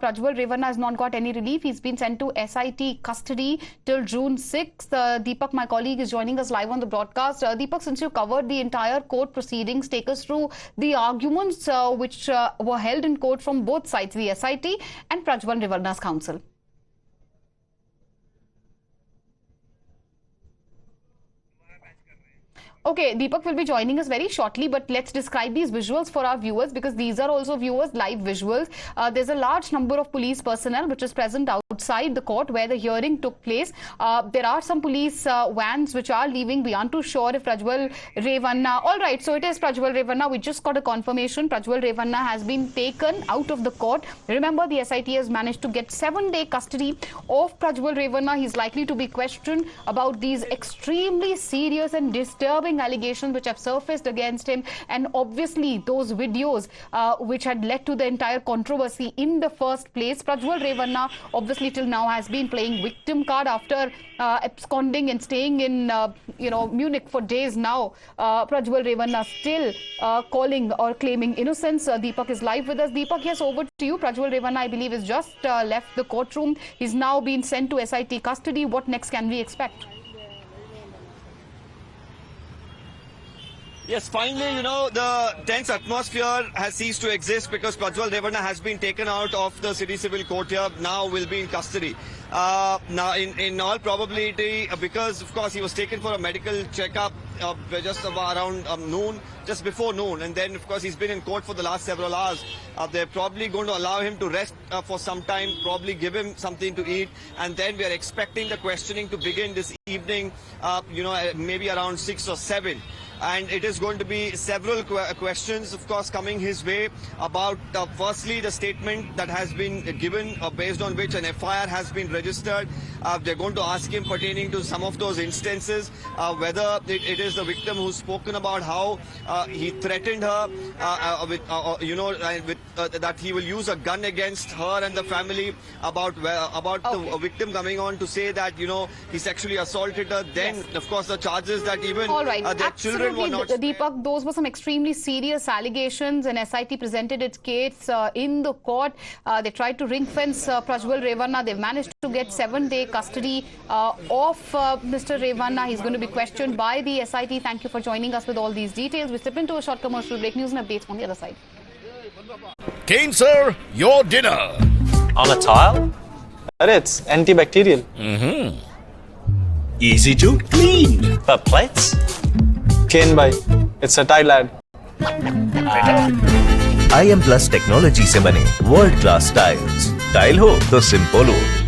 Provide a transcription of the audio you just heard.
Prajwal Revanna has not got any relief. He's been sent to SIT custody till June 6th. Deepak, my colleague, is joining us live on the broadcast. Deepak, since you covered the entire court proceedings, take us through the arguments which were held in court from both sides, the SIT and Prajwal Revanna's counsel. Okay, Deepak will be joining us very shortly, but let's describe these visuals for our viewers, because these are also viewers' live visuals. There's a large number of police personnel which is present outside the court where the hearing took place. There are some police vans which are leaving. We aren't too sure if Prajwal Revanna... All right, so it is Prajwal Revanna. We just got a confirmation. Prajwal Revanna has been taken out of the court. Remember, the SIT has managed to get 7-day custody of Prajwal Revanna. He's likely to be questioned about these extremely serious and disturbing allegations which have surfaced against him, and obviously those videos which had led to the entire controversy in the first place. Prajwal Revanna obviously till now has been playing victim card after absconding and staying in Munich for days now. Prajwal Revanna still calling or claiming innocence. Deepak is live with us. Deepak, yes, over to you. Prajwal Revanna, I believe, has just left the courtroom. He's now been sent to SIT custody. What next can we expect? Yes, finally, the tense atmosphere has ceased to exist because Prajwal Revanna has been taken out of the City Civil Court here, now will be in custody. Now, in all probability, because, of course, he was taken for a medical checkup just around noon, just before noon, and then, of course, he's been in court for the last several hours. They're probably going to allow him to rest for some time, probably give him something to eat, and then we are expecting the questioning to begin this evening, maybe around 6 or 7. And it is going to be several questions, of course, coming his way about, firstly, the statement that has been given based on which an FIR has been registered. They're going to ask him pertaining to some of those instances, whether it is the victim who's spoken about how he threatened her that he will use a gun against her and the family, about the victim coming on to say that, he sexually assaulted her. Then, yes, of course, the charges that even their children were not... Deepak, those were some extremely serious allegations, and SIT presented its case in the court. They tried to ring fence Prajwal Revanna. They've managed to get 7-day custody of Mr. Revanna. He's going to be questioned by the SIT. Thank you for joining us with all these details. We step into a short commercial break. News and updates on the other side. Kane, sir, your dinner. On a tile? It's antibacterial. Easy to clean. But plates? Kane bhai, it's a tile ad. IM Plus technology से बने world class tiles. Tile हो तो simple हो।